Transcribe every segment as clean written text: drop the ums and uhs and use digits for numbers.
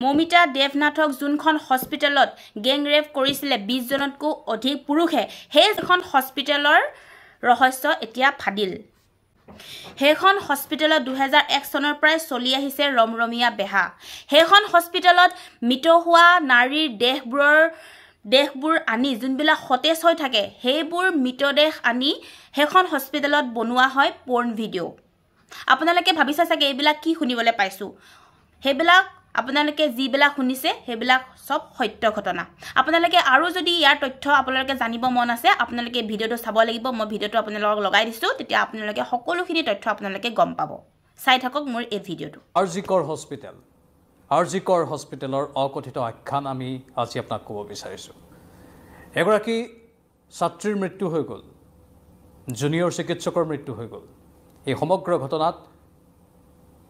মমিতা দেৱনাথক যোনখন হস্পিটেলত গেং ৰেপ কৰিছিলে 20 জনতকৈ অধিক পুৰুষে সেইখন হস্পিটেলৰ ৰহস্য এতিয়া ফাদিল সেইখন হস্পিটেলত 2001 চনৰ পৰাই চলি আহিছে ৰমৰমীয়া বেহা সেইখন হস্পিটেলত মৃত হোৱা নাৰীৰ দেহবোৰ আনি যোনবিলাক সতেজ হৈ থাকে সেইবোৰ মৃতদেহ আনি সেইখন হস্পিটেলত বনোৱা হয় পৰ্ন ভিডিঅ' আপোনালোকে ভাবিছে চাগে এইবিলাক কি শুনিবলৈ পাইছোঁ সেইবিলাক আপোনালোকে যিবিলাক শুনিছে সেইবিলাক সব সত্য ঘটনা আপোনালোকে আৰু যদি ইয়াৰ তথ্য আপোনালোকে জানিব মন আছে আপোনালোকে ভিডিঅ'টো চাব লাগিব মই ভিডিঅ'টো আপোনালোকক লগাই দিছোঁ তেতিয়া আপোনালোকে সকলোখিনি তথ্য আপোনালোকে গম পাব চাই থাকক মোৰ এই ভিডিঅ'টো আৰজিকৰ হস্পিটেলৰ অকথিত আখ্যান আমি আজি আপোনাক ক'ব বিচাৰিছোঁ এগৰাকী ছাত্ৰীৰ মৃত্যু হৈ গ'ল জুনিয়ৰ চিকিৎসকৰ মৃত্যু হৈ গ'ল এই সমগ্ৰ ঘটনাত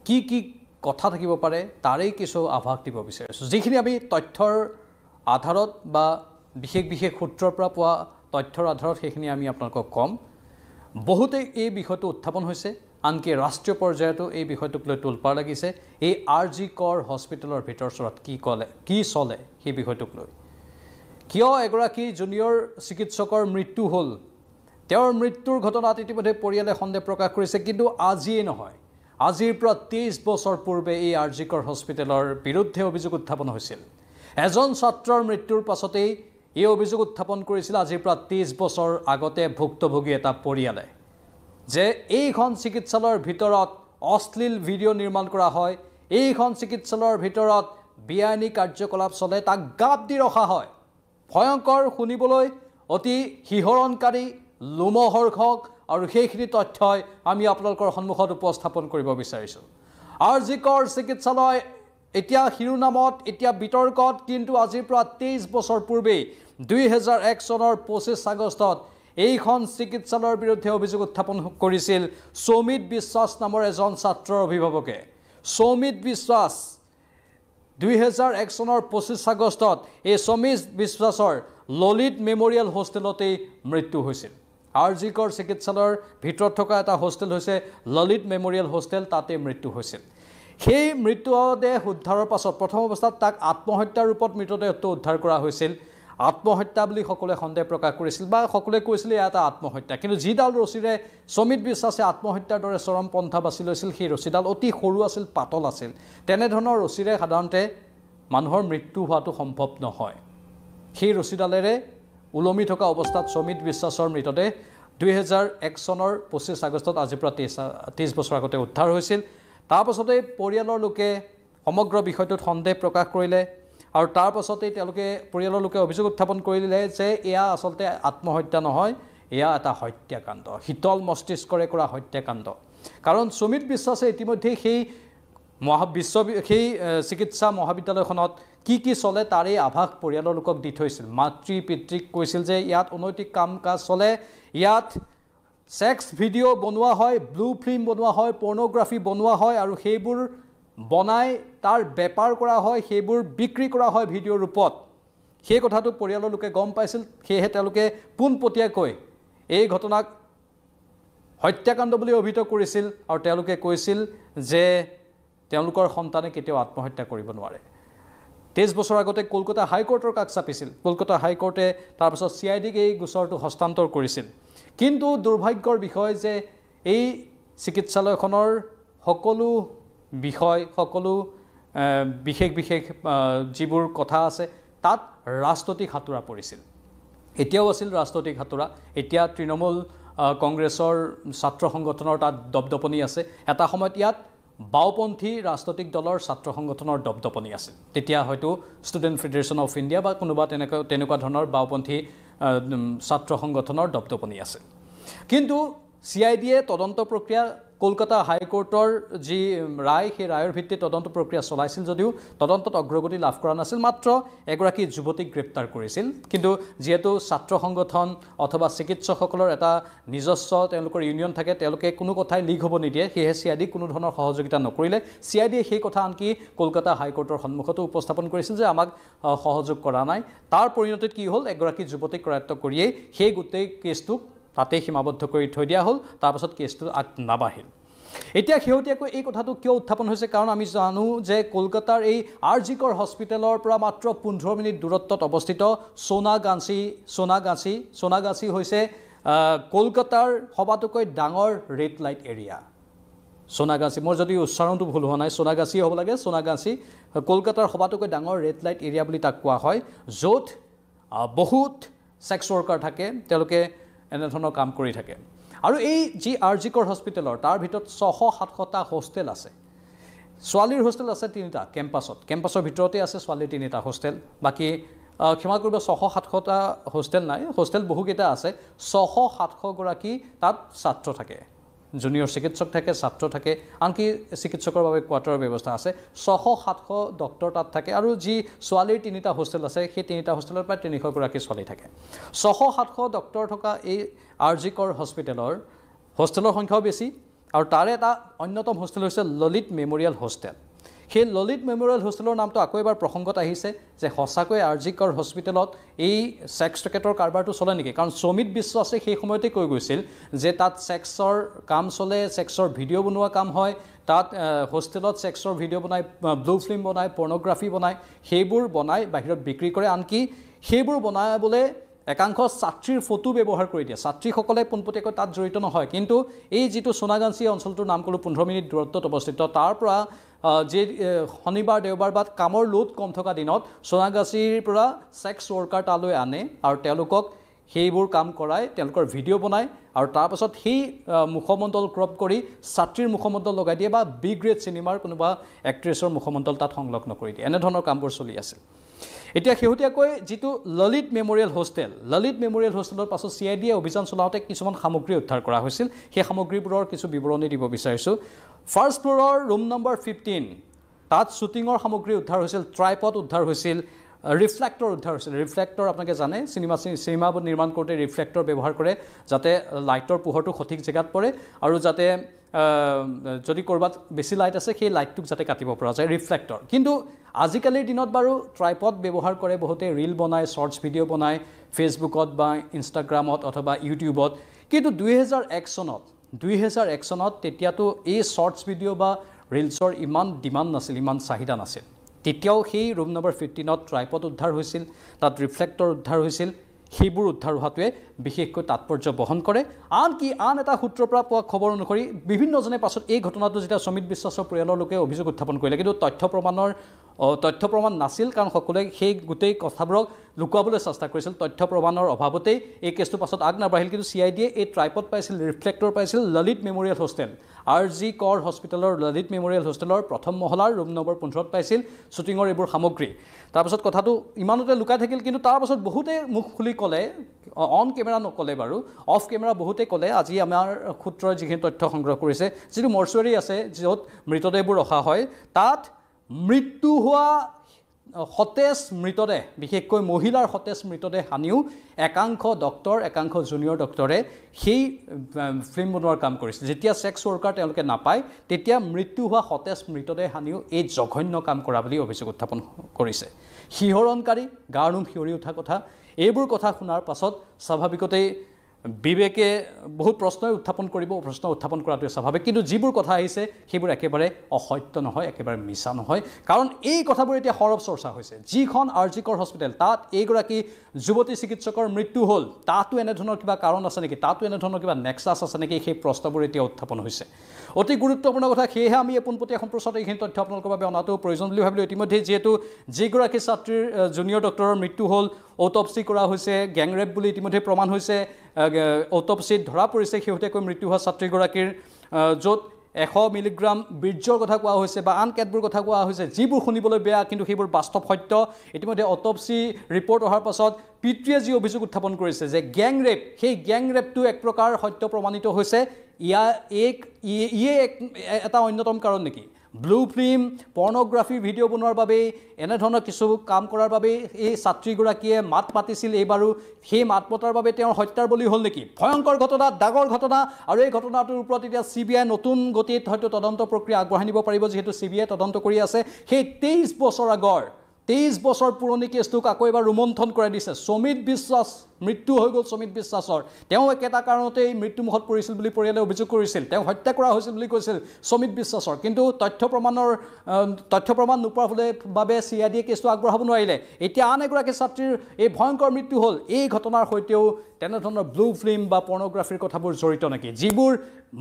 কি কথা থাকিব পাৰে তাৰেই কিছু আভাস দিব বিচাৰিছোঁ যিখিনি আমি তথ্যৰ আধাৰত বা বিশেষ সূত্ৰৰ পৰা পোৱা তথ্যৰ আধাৰত সেইখিনি আমি আপোনালোকক ক'ম বহুতে এই বিষয়টো উত্থাপন হৈছে আনকি ৰাষ্ট্ৰীয় পৰ্যায়তো এই বিষয়টোক লৈ তোলপাৰ লাগিছে এই আৰজিকৰ হস্পিটেলৰ ভিতৰচৰাত কি চলে সেই বিষয়টোক লৈ কিয় এগৰাকী জুনিয়ৰ চিকিৎসকৰ মৃত্যু হ'ল তেওঁৰ মৃত্যুৰ ঘটনাত ইতিমধ্যে পৰিয়ালে সন্দেহ প্ৰকাশ কৰিছে কিন্তু আজিয়ে নহয় আজিৰ পৰা 23 বছৰ পূৰ্বে এই আৰজিকৰ হস্পিটেলৰ বিৰুদ্ধে অভিযোগ উত্থাপন হৈছিল এজন ছাত্ৰৰ মৃত্যুৰ পাছতেই এই অভিযোগ উত্থাপন কৰিছিল আজিৰ পৰা 23 বছৰ আগতে ভুক্তভোগী এটা পৰিয়ালে যে এইখন চিকিৎসালয়ৰ ভিতৰত অশ্লীল ভিডিঅ' নিৰ্মাণ কৰা হয় এইখন চিকিৎসালয়ৰ ভিতৰত বিআইনী কাৰ্যকলাপ চলে তাক গাপ দি ৰখা হয় ভয়ংকৰ শুনিবলৈ অতি শিহৰণকাৰী লোমহৰ্ষক আৰু সেইখিনি তথ্যই আমি আপোনালোকৰ সন্মুখত উপস্থাপন কৰিব বিচাৰিছোঁ আৰজিকৰ চিকিৎসালয় এতিয়া শিৰোনামত এতিয়া বিতৰ্কত কিন্তু আজিৰ পৰা 23 বছৰ পূৰ্বে 2001 চনৰ 25 আগষ্টত এইখন চিকিৎসালয়ৰ বিৰুদ্ধে অভিযোগ উত্থাপন কৰিছিল সৌমিত বিশ্বাস নামৰ এজন ছাত্ৰৰ অভিভাৱকে সৌমিত বিশ্বাস 2001 চনৰ 25 আগষ্টত এই সৌমিত বিশ্বাসৰ ললিত মেমৰিয়েল হোষ্টেলতেই মৃত্যু হৈছিল আৰজিকৰ চিকিৎসালয়ৰ ভিতৰত থকা এটা হোষ্টেল হৈছে ললিত মেমৰিয়েল হোষ্টেল তাতে মৃত্যু হৈছিল সেই মৃতদেহ উদ্ধাৰৰ পাছত প্ৰথম অৱস্থাত তাক আত্মহত্যাৰ ৰূপত মৃতদেহটো উদ্ধাৰ কৰা হৈছিল আত্মহত্যা বুলি সকলোৱে সন্দেহ প্ৰকাশ কৰিছিল বা সকলোৱে কৈছিল এটা আত্মহত্যা কিন্তু যিডাল ৰছীৰে সমিত বিশ্বাসে আত্মহত্যাৰ দৰে চৰম পন্থা বাছি লৈছিল সেই ৰছীডাল অতি সৰু আছিল পাতল আছিল তেনেধৰণৰ ৰছীৰে সাধাৰণতে মানুহৰ মৃত্যু হোৱাটো সম্ভৱ নহয় সেই ৰছীডালেৰে উলমি থকা অৱস্থাত সমিত বিশ্বাসৰ মৃতদেহ 2001 চনৰ 25 আগষ্টত আজিৰ পৰা 23 বছৰ আগতে উদ্ধাৰ হৈছিল তাৰ পাছতে পৰিয়ালৰ লোকে সমগ্ৰ বিষয়টোত সন্দেহ প্ৰকাশ কৰিলে আৰু তাৰ পাছতে তেওঁলোকে পৰিয়ালৰ লোকে অভিযোগ উত্থাপন কৰিলে যে এয়া আচলতে আত্মহত্যা নহয় এয়া এটা হত্যাকাণ্ড হিতল মস্তিষ্কৰে কৰা হত্যাকাণ্ড কাৰণ সমিত বিশ্বাসে ইতিমধ্যে সেই চিকিৎসা মহাবিদ্যালয়খনত কি চলে তাৰে আভাস পৰিয়ালৰ লোকক দি থৈছিল মাতৃ পিতৃক কৈছিল যে ইয়াত অনৈতিক কাম কাজ চলে ইয়াত সেক্স ভিডিঅ' বনোৱা হয় ব্লু ফিল্ম বনোৱা হয় পৰ্নোগ্ৰাফি বনোৱা হয় আৰু সেইবোৰ বনাই তাৰ বেপাৰ কৰা হয় সেইবোৰ বিক্ৰী কৰা হয় ভিডিঅ'ৰ ৰূপত সেই কথাটো পৰিয়ালৰ লোকে গম পাইছিল সেয়েহে তেওঁলোকে পোনপটীয়াকৈ এই ঘটনাক হত্যাকাণ্ড বুলি অভিহিত কৰিছিল আৰু তেওঁলোকে কৈছিল যে তেওঁলোকৰ সন্তানে কেতিয়াও আত্মহত্যা কৰিব নোৱাৰে 23 বছৰ আগতে কলকাতা হাইকোৰ্টৰ কাষ চাপিছিল কলকাতা হাইকোৰ্টে তাৰ পাছত CIDক এই গোচৰটো হস্তান্তৰ কৰিছিল কিন্তু দুৰ্ভাগ্যৰ বিষয় যে এই চিকিৎসালয়খনৰ সকলো বিষয় সকলো বিশেষ যিবোৰ কথা আছে তাত ৰাজনৈতিক হাতুৰা পৰিছিল এতিয়াও আছিল ৰাজনৈতিক হাতুৰা এতিয়া তৃণমূল কংগ্ৰেছৰ ছাত্ৰ সংগঠনৰ তাত দপদপনি আছে এটা সময়ত ইয়াত বাওপন্থী ৰাজনৈতিক দলৰ ছাত্ৰ সংগঠনৰ দপদপনি আছিল তেতিয়া হয়তো ষ্টুডেণ্ট ফেডাৰেশ্যন অফ ইণ্ডিয়া বা কোনোবা তেনেকুৱা ধৰণৰ বাওপন্থী ছাত্ৰ সংগঠনৰ দপদপনি আছে কিন্তু CIDয়ে তদন্ত প্ৰক্ৰিয়া কলকাতা হাইকোৰ্টৰ যি ৰায় সেই ৰায়ৰ ভিত্তিত তদন্ত প্ৰক্ৰিয়া চলাইছিল যদিও তদন্তত অগ্ৰগতি লাভ কৰা নাছিল মাত্ৰ এগৰাকী যুৱতীক গ্ৰেপ্তাৰ কৰিছিল কিন্তু যেহেতু ছাত্ৰ সংগঠন অথবা চিকিৎসকসকলৰ এটা নিজস্ব তেওঁলোকৰ ইউনিয়ন থাকে তেওঁলোকে কোনো কথাই লিক হ'ব নিদিয়ে সেয়ে CID কোনো ধৰণৰ সহযোগিতা নকৰিলে CIDয়ে সেই কথা আনকি কলকাতা হাইকোৰ্টৰ সন্মুখতো উপস্থাপন কৰিছিল যে আমাক সহযোগ কৰা নাই তাৰ পৰিণতিত কি হ'ল এগৰাকী যুৱতীক কৰায়ত্ব কৰিয়ে সেই গোটেই কেছটোক তাতে সীমাবদ্ধ কৰি থৈ দিয়া হ'ল তাৰ পাছত কেছটো নাবাঢ়িল এতিয়া শেহতীয়াকৈ এই কথাটো কিয় উত্থাপন হৈছে কাৰণ আমি জানো যে কলকাতাৰ এই আৰজিকৰ হস্পিটেলৰ পৰা মাত্ৰ 15 মিনিট দূৰত্বত অৱস্থিত সোনাগাছি হৈছে কলকাতাৰ সবাতোকৈ ডাঙৰ ৰেড লাইট এৰিয়া সোনাগাছি মোৰ যদি উচ্চাৰণটো ভুল হোৱা নাই সোনাগাছি হ'ব লাগে সোনাগাছি কলকাতাৰ সবাতোকৈ ডাঙৰ ৰেড লাইট এৰিয়া বুলি তাক কোৱা হয় য'ত বহুত ছেক্স ৱৰ্কাৰ থাকে তেওঁলোকে এনেধৰণৰ কাম কৰি থাকে আৰু এই যি আৰজিকৰ হস্পিটেলৰ তাৰ ভিতৰত 600-700টা হোষ্টেল আছে ছোৱালীৰ হোষ্টেল আছে 3টা কেম্পাছৰ ভিতৰতে আছে ছোৱালীৰ 3টা হোষ্টেল বাকি ক্ষমা কৰিব 600-700টা হোষ্টেল নাই হোষ্টেল বহুকেইটা আছে 600-700 গৰাকী তাত ছাত্ৰ থাকে জুনিয়ৰ চিকিৎসক থাকে ছাত্ৰ থাকে আনকি চিকিৎসকৰ বাবে কোৱাৰ্টাৰৰ ব্যৱস্থা আছে 600-700 ডক্টৰ তাত থাকে আৰু যি ছোৱালীৰ 3টা হোষ্টেল আছে সেই 3টা হোষ্টেলৰ প্ৰায় 300 গৰাকী ছোৱালী থাকে 600-700 ডক্টৰ থকা এই আৰজিকৰ হোষ্টেলৰ সংখ্যাও বেছি আৰু তাৰে এটা অন্যতম হোষ্টেল হৈছে ললিত মেমৰিয়েল হোষ্টেল সেই ললিত মেমৰিয়েল হোষ্টেলৰ নামটো আকৌ এবাৰ প্ৰসংগত আহিছে যে সঁচাকৈ আৰজিকৰ হস্পিটেলত এই ছেক্স ৰেকেটৰ কাৰবাৰটো চলে নেকি কাৰণ সমিত বিশ্বাসে সেই সময়তে কৈ গৈছিল যে তাত ছেক্সৰ কাম চলে ছেক্সৰ ভিডিঅ' বনোৱা কাম হয় তাত হোষ্টেলত ছেক্সৰ ভিডিঅ' বনাই ব্লু ফিল্ম বনাই পৰ্নোগ্ৰাফি বনাই সেইবোৰ বনাই বাহিৰত বিক্ৰী কৰে আনকি সেইবোৰ বনাবলৈ একাংশ ছাত্ৰীৰ ফটো ব্যৱহাৰ কৰি দিয়ে ছাত্ৰীসকলে পোনপটীয়াকৈ তাত জড়িত নহয় কিন্তু এই যিটো সোনাগাছি অঞ্চলটোৰ নাম ক'লো 15 মিনিট দূৰত্বত অৱস্থিত তাৰ পৰা যে শনিবাৰ দেওবাৰ বা কামৰ লোড কম থকা দিনত সোনাগাছিৰ পৰা ছেক্স ৱৰ্কাৰ তালৈ আনে আৰু তেওঁলোকক সেইবোৰ কাম কৰাই তেওঁলোকৰ ভিডিঅ' বনায় আৰু তাৰপাছত সেই মুখমণ্ডল ক্ৰপ কৰি ছাত্ৰীৰ মুখমণ্ডল লগাই দিয়ে বা বি গ্ৰেড চিনেমাৰ কোনোবা এক্ট্ৰেছৰ মুখমণ্ডল তাত সংলগ্ন কৰি দিয়ে এনেধৰণৰ কামবোৰ চলি আছিল এতিয়া শেহতীয়াকৈ যিটো ললিত মেমৰিয়েল হোষ্টেলৰ পাছত CIDয়ে অভিযান চলাওঁতে কিছুমান সামগ্ৰী উদ্ধাৰ কৰা হৈছিল সেই সামগ্ৰীবোৰৰ কিছু বিৱৰণী দিব বিচাৰিছোঁ ফাৰ্ষ্ট ফ্ল'ৰৰ ৰুম নম্বৰ 15 তাত শ্বুটিঙৰ সামগ্ৰী উদ্ধাৰ হৈছিল ট্ৰাইপড উদ্ধাৰ হৈছিল ৰিফ্লেক্টৰ উদ্ধাৰ হৈছিল ৰিফ্লেক্টৰ আপোনালোকে জানে চিনেমা নিৰ্মাণ কৰোঁতে ৰিফ্লেক্টৰ ব্যৱহাৰ কৰে যাতে লাইটৰ পোহৰটো সঠিক জেগাত পৰে আৰু যাতে যদি ক'ৰবাত বেছি লাইট আছে সেই লাইটটোক যাতে কাটিব পৰা যায় ৰিফ্লেক্টৰ কিন্তু আজিকালিৰ দিনত বাৰু ট্ৰাইপড ব্যৱহাৰ কৰে বহুতে ৰিল বনায় শ্বৰ্টছ ভিডিঅ' বনায় ফেচবুকত বা ইনষ্টাগ্ৰামত অথবা ইউটিউবত কিন্তু 2001 চনত তেতিয়াতো এই শ্বৰ্টছ ভিডিঅ' বা ৰিলছৰ ইমান ডিমাণ্ড নাছিল ইমান চাহিদা নাছিল তেতিয়াও সেই ৰুম নম্বৰ 15ত ট্ৰাইপড উদ্ধাৰ হৈছিল তাত ৰিফ্লেক্টৰ উদ্ধাৰ হৈছিল সেইবোৰ উদ্ধাৰ হোৱাটোৱে বিশেষকৈ তাৎপৰ্য বহন কৰে আনকি আন এটা সূত্ৰৰ পৰা পোৱা খবৰ অনুসৰি বিভিন্নজনে পাছত এই ঘটনাটো যেতিয়া সমিত বিশ্বাসৰ পৰিয়ালৰ লোকে অভিযোগ উত্থাপন কৰিলে কিন্তু তথ্য প্ৰমাণ নাছিল কাৰণ সকলোৱে সেই গোটেই কথাবোৰক লুকুৱাবলৈ চেষ্টা কৰিছিল তথ্য প্ৰমাণৰ অভাৱতেই এই কেছটো পাছত আগ নাবাঢ়িল কিন্তু CIDয়ে এই ট্ৰাইপড পাইছিল ৰিফ্লেক্টৰ পাইছিল ললিত মেমৰিয়েল হোষ্টেল আৰজি কৰ হস্পিটেলৰ ললিত মেমৰিয়েল হোষ্টেলৰ প্ৰথম মহলাৰ ৰুম নম্বৰ 15ত পাইছিল শ্বুটিঙৰ এইবোৰ সামগ্ৰী তাৰপাছত কথাটো ইমানতে লুকাই থাকিল কিন্তু তাৰপাছত বহুতে মুখ খুলি ক'লে অন কেমেৰা নক'লে বাৰু অফ কেমেৰা বহুতে ক'লে আজি আমাৰ সূত্ৰই যিখিনি তথ্য সংগ্ৰহ কৰিছে যিটো মৰ্চুৱাৰী আছে য'ত মৃতদেহবোৰ ৰখা হয় তাত মৃত্যু হোৱা সতেজ মৃতদেহ বিশেষকৈ মহিলাৰ সতেজ মৃতদেহ আনিও একাংশ ডক্টৰ একাংশ জুনিয়ৰ ডক্টৰে সেই ফিল্ম বনোৱাৰ কাম কৰিছিল যেতিয়া ছেক্স ৱৰ্কাৰ তেওঁলোকে নাপায় তেতিয়া মৃত্যু হোৱা সতেজ মৃতদেহ আনিও এই জঘন্য কাম কৰা বুলি অভিযোগ উত্থাপন কৰিছে শিহৰণকাৰী গাৰ নোম শিয়ৰি উঠা কথা এইবোৰ কথা শুনাৰ পাছত স্বাভাৱিকতেই বিবেকে বহুত প্ৰশ্ন উত্থাপন কৰাটো স্বাভাৱিক কিন্তু যিবোৰ কথা আহিছে সেইবোৰ একেবাৰে অসত্য নহয় একেবাৰে মিছা নহয় কাৰণ এই কথাবোৰ এতিয়া সৰব চৰ্চা হৈছে যিখন আৰজিকৰ হস্পিটেল তাত এইগৰাকী যুৱতী চিকিৎসকৰ মৃত্যু হ'ল তাতো এনেধৰণৰ কিবা কাৰণ আছে নেকি তাতো এনেধৰণৰ কিবা নেক্সাছ আছে নেকি সেই প্ৰশ্নবোৰ এতিয়া উত্থাপন হৈছে অতি গুৰুত্বপূৰ্ণ কথা সেয়েহে আমি পোনপটীয়া সম্প্ৰচাৰত এইখিনি তথ্য আপোনালোকৰ বাবে অনাটো প্ৰয়োজন বুলি ভাবিলোঁ ইতিমধ্যে যিহেতু যিগৰাকী ছাত্ৰীৰ জুনিয়ৰ ডক্টৰৰ মৃত্যু হ'ল অট'পচি কৰা হৈছে গেংৰেপ বুলি ইতিমধ্যে প্ৰমাণ হৈছে অট'পচিত ধৰা পৰিছে শেহতীয়াকৈ মৃত্যু হোৱা ছাত্ৰীগৰাকীৰ য'ত 100 মিলিগ্ৰাম বীৰ্যৰ কথা কোৱা হৈছে বা আন কেতবোৰ কথা কোৱা হৈছে যিবোৰ শুনিবলৈ বেয়া কিন্তু সেইবোৰ বাস্তৱ সত্য ইতিমধ্যে অট'পচি ৰিপৰ্ট অহাৰ পাছত পিতৃয়ে যি অভিযোগ উত্থাপন কৰিছে যে গেংৰেপ সেই গেংৰেপটো এক প্ৰকাৰ সত্য প্ৰমাণিত হৈছে ইয়ে এটা অন্যতম কাৰণ নেকি ব্লু ফিল্ম পৰ্নোগ্ৰাফি ভিডিঅ' বনোৱাৰ বাবে এনেধৰণৰ কিছু কাম কৰাৰ বাবে এই ছাত্ৰীগৰাকীয়ে মাত মাতিছিল এইবাৰো সেই মাত মতাৰ বাবে তেওঁৰ হত্যাৰ বলি হ'ল নেকি ভয়ংকৰ ঘটনা ডাঙৰ ঘটনা আৰু এই ঘটনাটোৰ ওপৰত এতিয়া CBI নতুন গতিত হয়তো তদন্ত প্ৰক্ৰিয়া আগবঢ়াই নিব পাৰিব যিহেতু CBI তদন্ত কৰি আছে সেই 23 বছৰ আগৰ 23 বছৰ পুৰণি কেছটোক আকৌ এবাৰ ৰোমন্থন কৰাই দিছে সমিত বিশ্বাস মৃত্যু হৈ গ'ল সুমিত বিশ্বাসৰ তেওঁ একেটা কাৰণতেই মৃত্যুমুখত পৰিছিল বুলি পৰিয়ালে অভিযোগ কৰিছিল তেওঁ হত্যা কৰা হৈছিল বুলি কৈছিল সুমিত বিশ্বাসৰ কিন্তু তথ্য প্ৰমাণ নোপোৱাৰ বাবে চিআইডিয়ে কেছটো আগবঢ়াব নোৱাৰিলে এতিয়া আন এগৰাকী ছাত্ৰীৰ এই ভয়ংকৰ মৃত্যু হ'ল এই ঘটনাৰ সৈতেও তেনেধৰণৰ ব্লু ফিল্ম বা পৰ্নোগ্ৰাফিৰ কথাবোৰ জড়িত নেকি যিবোৰ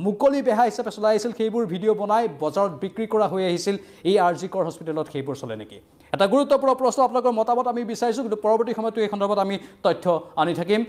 মুকলি বেহা হিচাপে চলাই আহিছিল সেইবোৰ ভিডিঅ' বনাই বজাৰত বিক্ৰী কৰা হৈ আহিছিল এই আৰজি কৰ হস্পিটেলত সেইবোৰ চলে নেকি এটা গুৰুত্বপূৰ্ণ প্ৰশ্ন আপোনালোকৰ মতামত আমি বিচাৰিছোঁ কিন্তু পৰৱৰ্তী সময়তো এই সন্দৰ্ভত আমি তথ্য আনি থাকিম